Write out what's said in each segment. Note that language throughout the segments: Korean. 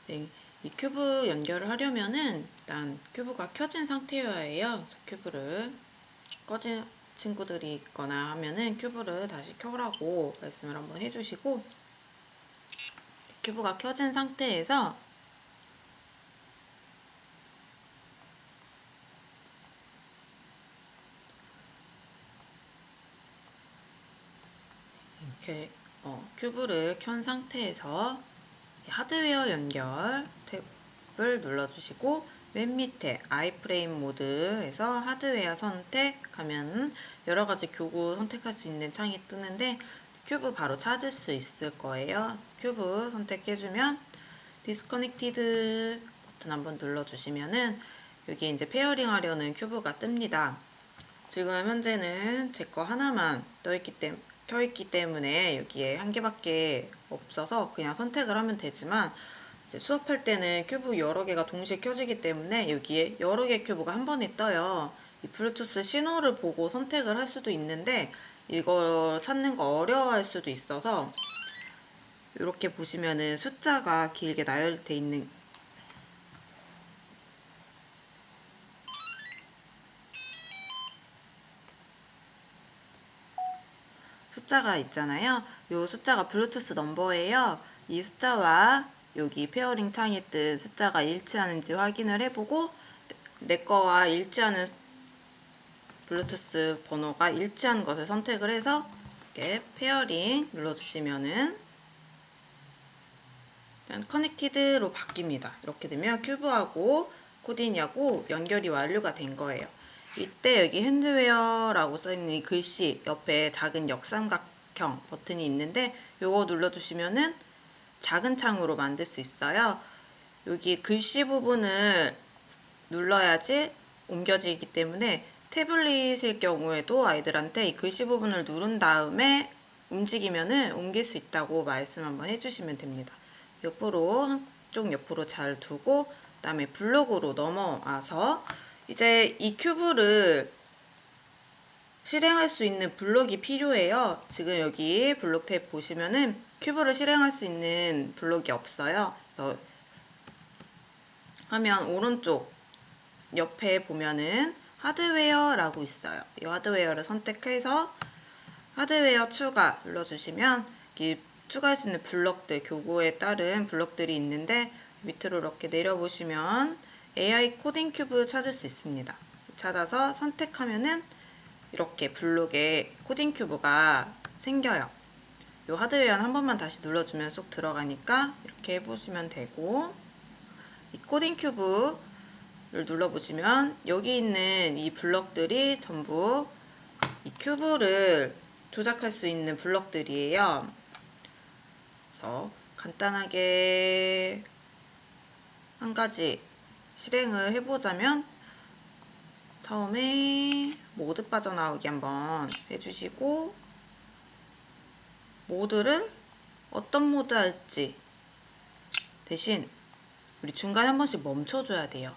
네, 이 큐브 연결을 하려면은 일단 큐브가 켜진 상태여야 해요. 큐브를 꺼진 친구들이 있거나 하면은 큐브를 다시 켜라고 말씀을 한번 해주시고, 큐브가 켜진 상태에서 이렇게 큐브를 켠 상태에서 하드웨어 연결 탭을 눌러주시고, 맨 밑에 아이프레임 모드에서 하드웨어 선택하면 여러가지 교구 선택할 수 있는 창이 뜨는데 큐브 바로 찾을 수 있을 거예요. 큐브 선택해주면 디스커넥티드 버튼 한번 눌러주시면은 여기 이제 페어링 하려는 큐브가 뜹니다. 지금 현재는 제 거 하나만 켜있기 때문에 여기에 한 개밖에 없어서 그냥 선택을 하면 되지만, 이제 수업할 때는 큐브 여러 개가 동시에 켜지기 때문에 여기에 여러 개 큐브가 한 번에 떠요. 이 블루투스 신호를 보고 선택을 할 수도 있는데 이거 찾는 거 어려워할 수도 있어서, 이렇게 보시면은 숫자가 길게 나열돼 있는 숫자가 있잖아요. 이 숫자가 블루투스 넘버예요. 이 숫자와 여기 페어링 창에 뜬 숫자가 일치하는지 확인을 해보고, 내 거와 일치하는 블루투스 번호가 일치한 것을 선택을 해서 이렇게 페어링 눌러주시면은 일단 커넥티드로 바뀝니다. 이렇게 되면 큐브하고 코디냐고 연결이 완료가 된 거예요. 이때 여기 핸드웨어라고 써있는 이 글씨 옆에 작은 역삼각형 버튼이 있는데 요거 눌러주시면은 작은 창으로 만들 수 있어요. 여기 글씨 부분을 눌러야지 옮겨지기 때문에 태블릿일 경우에도 아이들한테 이 글씨 부분을 누른 다음에 움직이면은 옮길 수 있다고 말씀 한번 해주시면 됩니다. 옆으로, 한쪽 옆으로 잘 두고, 그 다음에 블록으로 넘어와서 이제 이 큐브를 실행할 수 있는 블록이 필요해요. 지금 여기 블록 탭 보시면은 큐브를 실행할 수 있는 블록이 없어요. 그래서 화면 오른쪽 옆에 보면은 하드웨어라고 있어요. 이 하드웨어를 선택해서 하드웨어 추가 눌러주시면 이 추가할 수 있는 블록들, 교구에 따른 블록들이 있는데 밑으로 이렇게 내려보시면 AI 코딩 큐브 찾을 수 있습니다. 찾아서 선택하면은 이렇게 블록에 코딩 큐브가 생겨요. 이 하드웨어는 한 번만 다시 눌러주면 쏙 들어가니까 이렇게 해보시면 되고, 이 코딩 큐브를 눌러보시면 여기 있는 이 블럭들이 전부 이 큐브를 조작할 수 있는 블럭들이에요. 그래서 간단하게 한 가지 실행을 해보자면, 처음에 모드 빠져나오기 한번 해주시고, 모드를 어떤 모드 할지 대신 우리 중간에 한 번씩 멈춰줘야 돼요.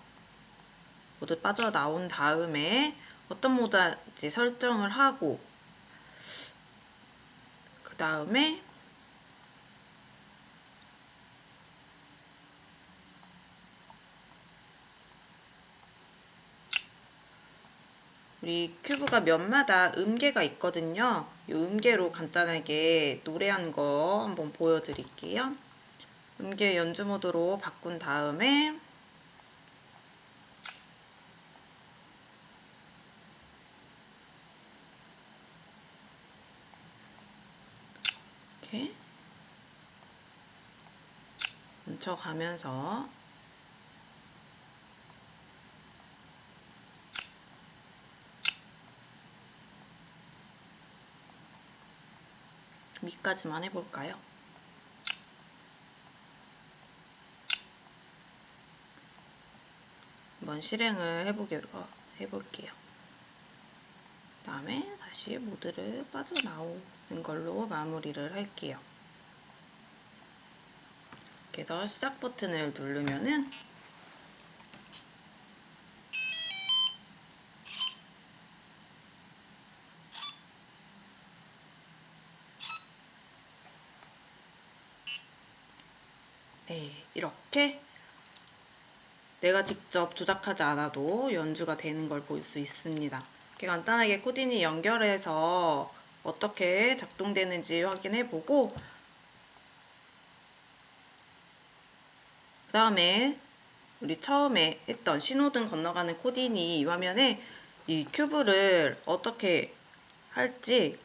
모드 빠져나온 다음에 어떤 모드 할지 설정을 하고, 그 다음에 우리 큐브가 면마다 음계가 있거든요. 이 음계로 간단하게 노래한 거 한번 보여드릴게요. 음계 연주 모드로 바꾼 다음에 이렇게 멈춰가면서 미까지만 해볼까요? 한번 실행을 해볼게요. 그 다음에 다시 모드를 빠져나오는 걸로 마무리를 할게요. 이렇게 해서 시작 버튼을 누르면은 이렇게 내가 직접 조작하지 않아도 연주가 되는 걸 볼 수 있습니다. 이렇게 간단하게 코디니 연결해서 어떻게 작동되는지 확인해보고 그 다음에 우리 처음에 했던 신호등 건너가는 코디니 이 화면에 이 큐브를 어떻게 할지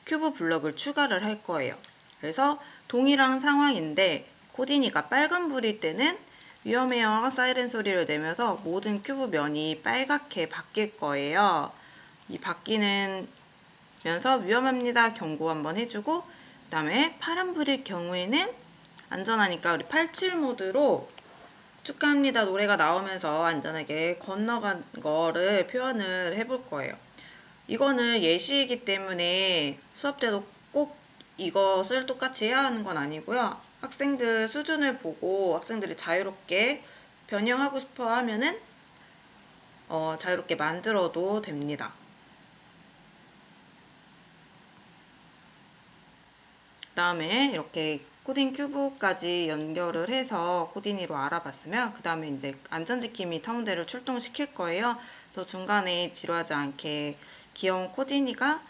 큐브 블럭을 추가를 할 거예요. 그래서 동일한 상황인데 코디니가 빨간불일 때는 위험해요 사이렌 소리를 내면서 모든 큐브 면이 빨갛게 바뀔 거예요. 이 바뀌면서 위험합니다 경고 한번 해주고 그 다음에 파란불일 경우에는 안전하니까 우리 87 모드로 축하합니다 노래가 나오면서 안전하게 건너간 거를 표현을 해볼 거예요. 이거는 예시이기 때문에 수업 때도 꼭 이것을 똑같이 해야 하는 건 아니고요. 학생들 수준을 보고 학생들이 자유롭게 변형하고 싶어 하면은 자유롭게 만들어도 됩니다. 그 다음에 이렇게 코딩 큐브까지 연결을 해서 코디니로 알아봤으면 그 다음에 이제 안전지킴이 탐험대를 출동시킬 거예요. 그래서 중간에 지루하지 않게 귀여운 코디니가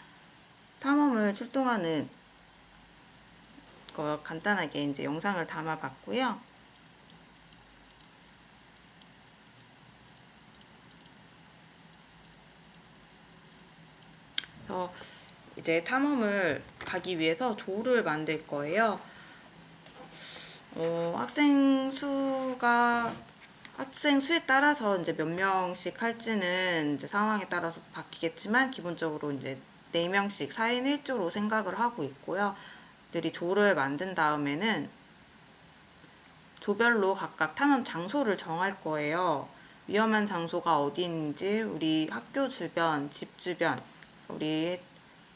탐험을 출동하는 거 간단하게 이제 영상을 담아봤고요. 그래서 이제 탐험을 가기 위해서 조를 만들 거예요. 학생 수에 따라서 이제 몇 명씩 할지는 이제 상황에 따라서 바뀌겠지만 기본적으로 이제 4명씩 4인 1조로 생각을 하고 있고요. 들이 조를 만든 다음에는 조별로 각각 탐험 장소를 정할 거예요. 위험한 장소가 어디인지 우리 학교 주변, 집 주변, 우리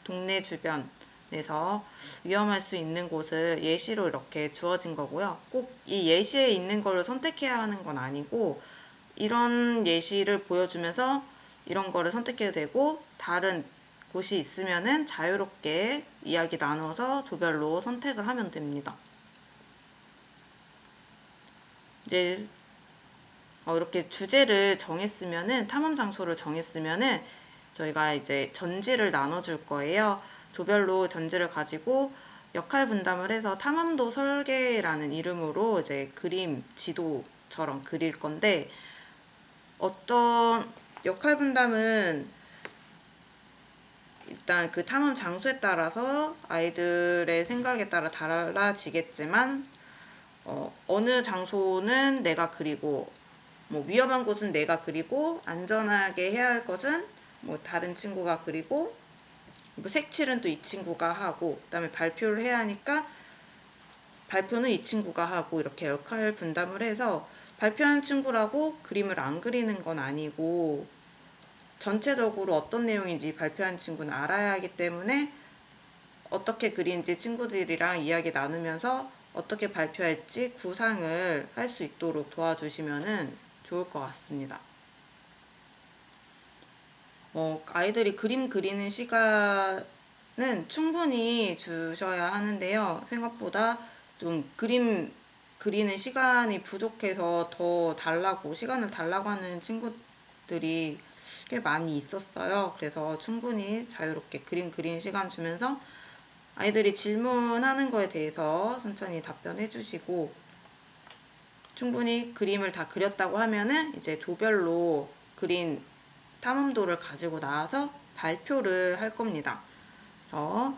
동네 주변에서 위험할 수 있는 곳을 예시로 이렇게 주어진 거고요. 꼭 이 예시에 있는 걸로 선택해야 하는 건 아니고 이런 예시를 보여주면서 이런 거를 선택해도 되고 다른 곳이 있으면은 자유롭게 이야기 나눠서 조별로 선택을 하면 됩니다. 이제 이렇게 주제를 정했으면은 탐험 장소를 정했으면은 저희가 이제 전지를 나눠줄 거예요. 조별로 전지를 가지고 역할 분담을 해서 탐험도 설계라는 이름으로 이제 그림 지도처럼 그릴 건데 어떤 역할 분담은 일단 그 탐험 장소에 따라서 아이들의 생각에 따라 달라지겠지만 어느 장소는 내가 그리고 뭐 위험한 곳은 내가 그리고 안전하게 해야 할 것은 뭐 다른 친구가 그리고 뭐 색칠은 또 이 친구가 하고 그다음에 발표를 해야 하니까 발표는 이 친구가 하고 이렇게 역할 분담을 해서 발표하는 친구라고 그림을 안 그리는 건 아니고 전체적으로 어떤 내용인지 발표한 친구는 알아야 하기 때문에 어떻게 그리는지 친구들이랑 이야기 나누면서 어떻게 발표할지 구상을 할 수 있도록 도와주시면 좋을 것 같습니다. 아이들이 그림 그리는 시간은 충분히 주셔야 하는데요. 생각보다 좀 그림 그리는 시간이 부족해서 시간을 달라고 하는 친구들이 꽤 많이 있었어요. 그래서 충분히 자유롭게 그림 그리는 시간 주면서 아이들이 질문하는 거에 대해서 천천히 답변해 주시고 충분히 그림을 다 그렸다고 하면은 이제 조별로 그린 탐험도를 가지고 나와서 발표를 할 겁니다. 그래서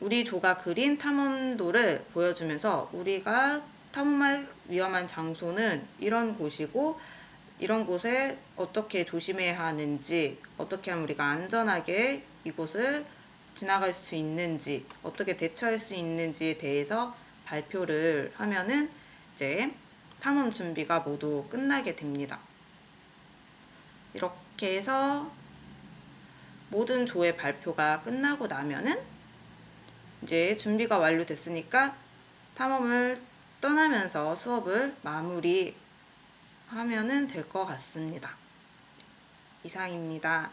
우리 조가 그린 탐험도를 보여주면서 우리가 탐험할 위험한 장소는 이런 곳이고 이런 곳에 어떻게 조심해야 하는지 어떻게 하면 우리가 안전하게 이곳을 지나갈 수 있는지 어떻게 대처할 수 있는지에 대해서 발표를 하면은 이제 탐험 준비가 모두 끝나게 됩니다. 이렇게 해서 모든 조의 발표가 끝나고 나면은 이제 준비가 완료됐으니까 탐험을 떠나면서 수업을 마무리하면은 될 것 같습니다. 이상입니다.